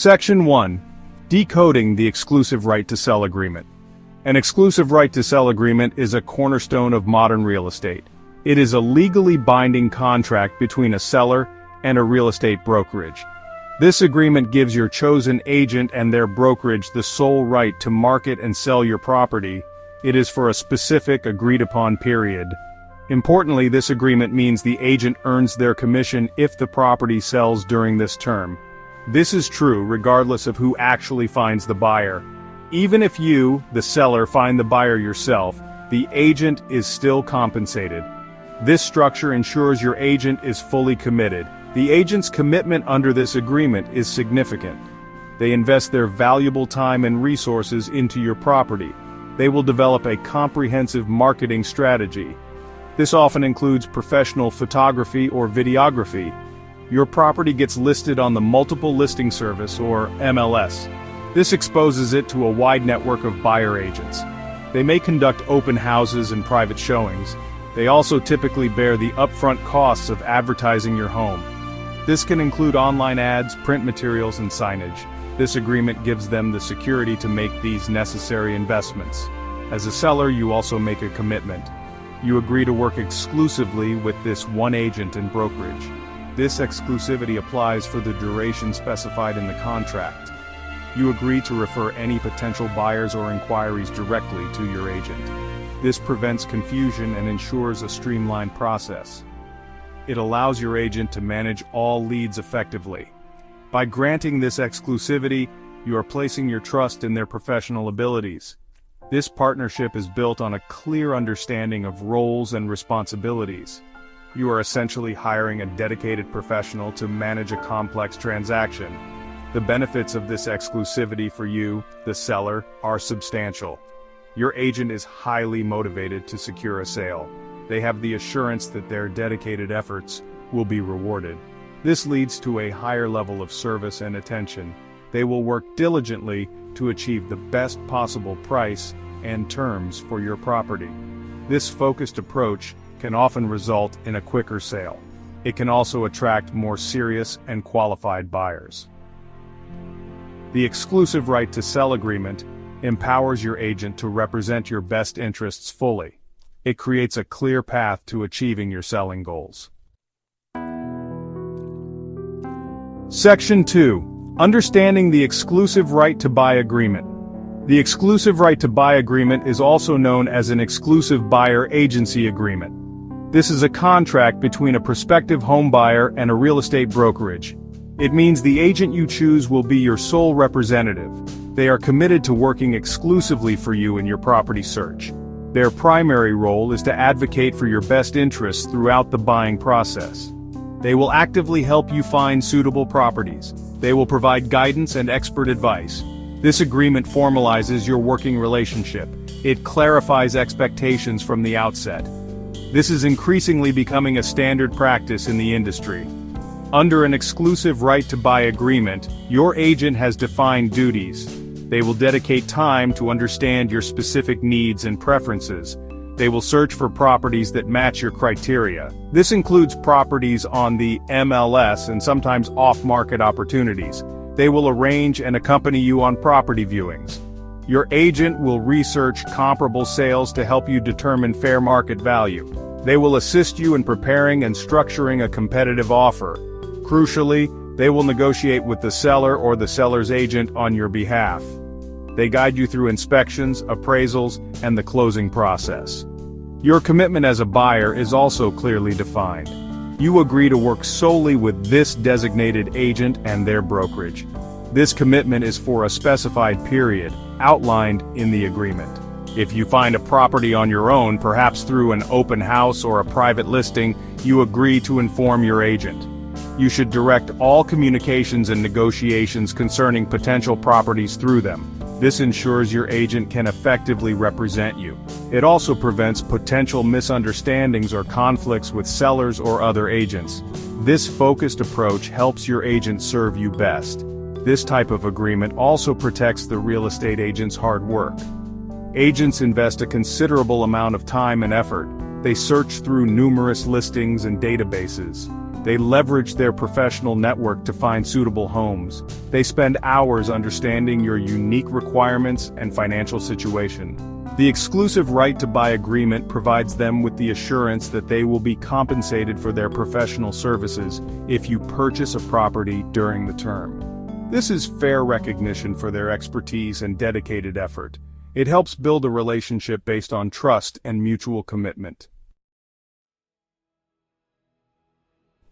Section 1. Decoding the exclusive right to sell agreement. An exclusive right to sell agreement is a cornerstone of modern real estate. It is a legally binding contract between a seller and a real estate brokerage. This agreement gives your chosen agent and their brokerage the sole right to market and sell your property. It is for a specific agreed-upon period. Importantly, this agreement means the agent earns their commission if the property sells during this term. This is true regardless of who actually finds the buyer. Even if you, the seller, find the buyer yourself, the agent is still compensated. This structure ensures your agent is fully committed. The agent's commitment under this agreement is significant. They invest their valuable time and resources into your property. They will develop a comprehensive marketing strategy. This often includes professional photography or videography. Your property gets listed on the Multiple Listing Service, or MLS. This exposes it to a wide network of buyer agents. They may conduct open houses and private showings. They also typically bear the upfront costs of advertising your home. This can include online ads, print materials, and signage. This agreement gives them the security to make these necessary investments. As a seller, you also make a commitment. You agree to work exclusively with this one agent and brokerage. This exclusivity applies for the duration specified in the contract. You agree to refer any potential buyers or inquiries directly to your agent. This prevents confusion and ensures a streamlined process. It allows your agent to manage all leads effectively. By granting this exclusivity, you are placing your trust in their professional abilities. This partnership is built on a clear understanding of roles and responsibilities. You are essentially hiring a dedicated professional to manage a complex transaction. The benefits of this exclusivity for you, the seller, are substantial. Your agent is highly motivated to secure a sale. They have the assurance that their dedicated efforts will be rewarded. This leads to a higher level of service and attention. They will work diligently to achieve the best possible price and terms for your property. This focused approach can often result in a quicker sale. It can also attract more serious and qualified buyers. The exclusive right to sell agreement empowers your agent to represent your best interests fully. It creates a clear path to achieving your selling goals. Section 2. Understanding the exclusive right to buy agreement. The exclusive right to buy agreement is also known as an exclusive buyer agency agreement. This is a contract between a prospective home buyer and a real estate brokerage. It means the agent you choose will be your sole representative. They are committed to working exclusively for you in your property search. Their primary role is to advocate for your best interests throughout the buying process. They will actively help you find suitable properties. They will provide guidance and expert advice. This agreement formalizes your working relationship. It clarifies expectations from the outset. This is increasingly becoming a standard practice in the industry. Under an exclusive right to buy agreement, your agent has defined duties. They will dedicate time to understand your specific needs and preferences. They will search for properties that match your criteria. This includes properties on the MLS and sometimes off-market opportunities. They will arrange and accompany you on property viewings. Your agent will research comparable sales to help you determine fair market value. They will assist you in preparing and structuring a competitive offer. Crucially, they will negotiate with the seller or the seller's agent on your behalf. They guide you through inspections, appraisals, and the closing process. Your commitment as a buyer is also clearly defined. You agree to work solely with this designated agent and their brokerage. This commitment is for a specified period, outlined in the agreement. If you find a property on your own, perhaps through an open house or a private listing, you agree to inform your agent. You should direct all communications and negotiations concerning potential properties through them. This ensures your agent can effectively represent you. It also prevents potential misunderstandings or conflicts with sellers or other agents. This focused approach helps your agent serve you best. This type of agreement also protects the real estate agent's hard work. Agents invest a considerable amount of time and effort. They search through numerous listings and databases. They leverage their professional network to find suitable homes. They spend hours understanding your unique requirements and financial situation. The exclusive right to buy agreement provides them with the assurance that they will be compensated for their professional services if you purchase a property during the term. This is fair recognition for their expertise and dedicated effort. It helps build a relationship based on trust and mutual commitment.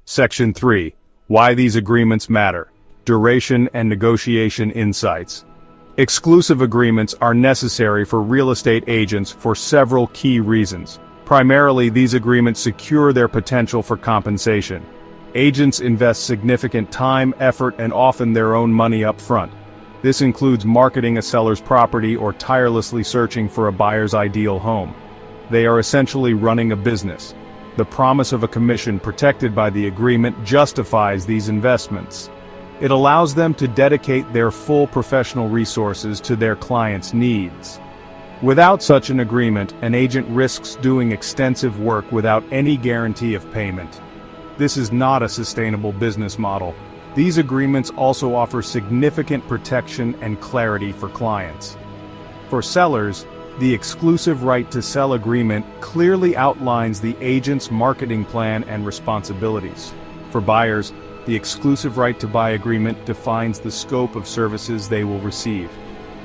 Section 3. Why these agreements matter. Duration and negotiation insights. Exclusive agreements are necessary for real estate agents for several key reasons. Primarily, these agreements secure their potential for compensation. Agents invest significant time, effort, and often their own money up front. This includes marketing a seller's property or tirelessly searching for a buyer's ideal home. They are essentially running a business. The promise of a commission protected by the agreement justifies these investments. It allows them to dedicate their full professional resources to their clients' needs. Without such an agreement, an agent risks doing extensive work without any guarantee of payment. This is not a sustainable business model. These agreements also offer significant protection and clarity for clients. For sellers, the exclusive right to sell agreement clearly outlines the agent's marketing plan and responsibilities. For buyers, the exclusive right to buy agreement defines the scope of services they will receive.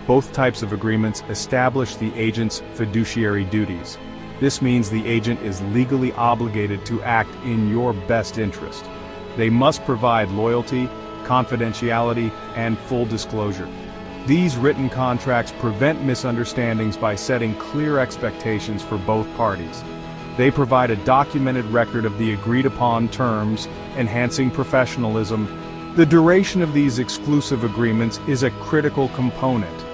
Both types of agreements establish the agent's fiduciary duties. This means the agent is legally obligated to act in your best interest. They must provide loyalty, confidentiality, and full disclosure. These written contracts prevent misunderstandings by setting clear expectations for both parties. They provide a documented record of the agreed-upon terms, enhancing professionalism. The duration of these exclusive agreements is a critical component.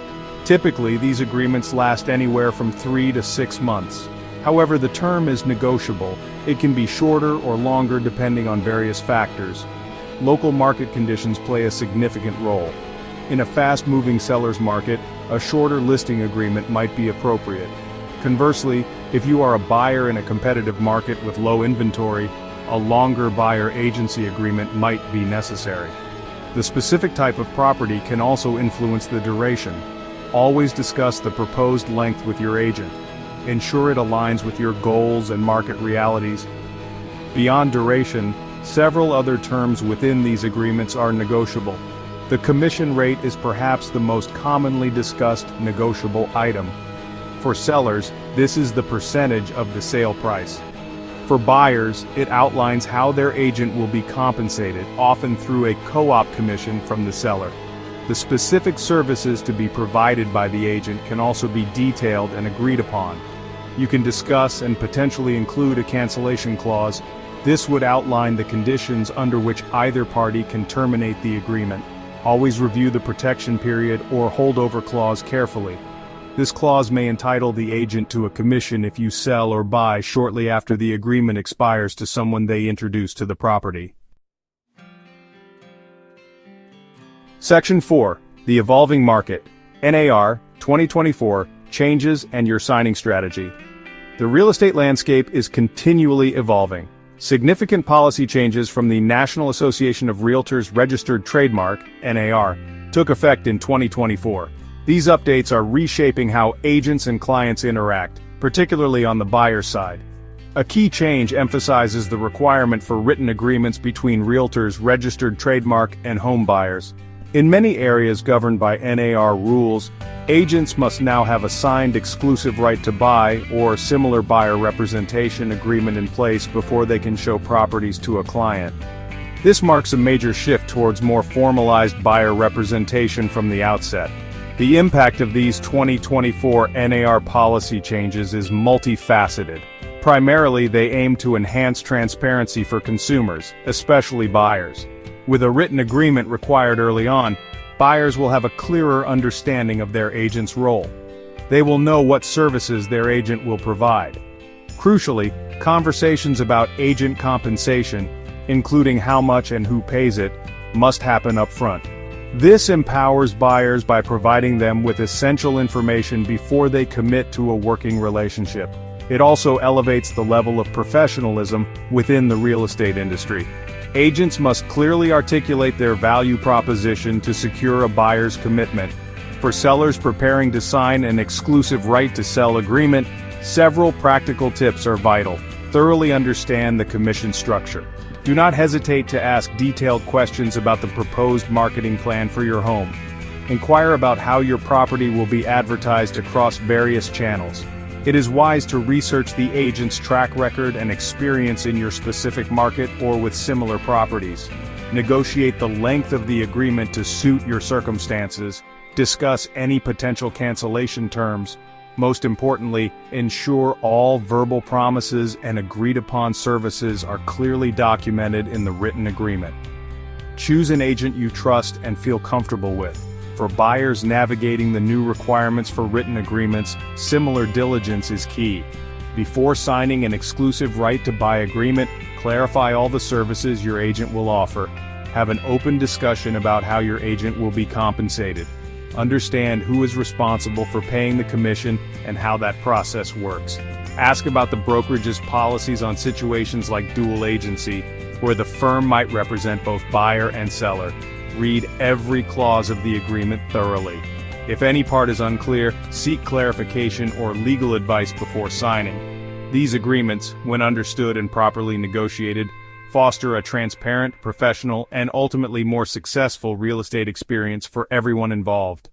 Typically, these agreements last anywhere from 3 to 6 months. However, the term is negotiable. It can be shorter or longer depending on various factors. Local market conditions play a significant role. In a fast-moving seller's market, a shorter listing agreement might be appropriate. Conversely, if you are a buyer in a competitive market with low inventory, a longer buyer agency agreement might be necessary. The specific type of property can also influence the duration. Always discuss the proposed length with your agent. Ensure it aligns with your goals and market realities. Beyond duration, several other terms within these agreements are negotiable. The commission rate is perhaps the most commonly discussed negotiable item. For sellers, this is the percentage of the sale price. For buyers, it outlines how their agent will be compensated, often through a co-op commission from the seller. The specific services to be provided by the agent can also be detailed and agreed upon. You can discuss and potentially include a cancellation clause. This would outline the conditions under which either party can terminate the agreement. Always review the protection period or holdover clause carefully. This clause may entitle the agent to a commission if you sell or buy shortly after the agreement expires to someone they introduce to the property. Section 4. The Evolving Market. NAR 2024. Changes and your signing strategy. The real estate landscape is continually evolving. Significant policy changes from the National Association of Realtors Registered Trademark, NAR, took effect in 2024. These updates are reshaping how agents and clients interact, particularly on the buyer side. A key change emphasizes the requirement for written agreements between realtors, registered trademark, and home buyers. In many areas governed by NAR rules, agents must now have a signed exclusive right to buy or similar buyer representation agreement in place before they can show properties to a client. This marks a major shift towards more formalized buyer representation from the outset. The impact of these 2024 NAR policy changes is multifaceted. Primarily, they aim to enhance transparency for consumers, especially buyers. With a written agreement required early on, buyers will have a clearer understanding of their agent's role. They will know what services their agent will provide. Crucially, conversations about agent compensation, including how much and who pays it, must happen up front. This empowers buyers by providing them with essential information before they commit to a working relationship. It also elevates the level of professionalism within the real estate industry. Agents must clearly articulate their value proposition to secure a buyer's commitment. For sellers preparing to sign an exclusive right to sell agreement, several practical tips are vital. Thoroughly understand the commission structure. Do not hesitate to ask detailed questions about the proposed marketing plan for your home. Inquire about how your property will be advertised across various channels. It is wise to research the agent's track record and experience in your specific market or with similar properties. Negotiate the length of the agreement to suit your circumstances. Discuss any potential cancellation terms. Most importantly, ensure all verbal promises and agreed-upon services are clearly documented in the written agreement. Choose an agent you trust and feel comfortable with. For buyers navigating the new requirements for written agreements, similar diligence is key. Before signing an exclusive right to buy agreement, clarify all the services your agent will offer. Have an open discussion about how your agent will be compensated. Understand who is responsible for paying the commission and how that process works. Ask about the brokerage's policies on situations like dual agency, where the firm might represent both buyer and seller. Read every clause of the agreement thoroughly. If any part is unclear, seek clarification or legal advice before signing. These agreements, when understood and properly negotiated, foster a transparent, professional, and ultimately more successful real estate experience for everyone involved.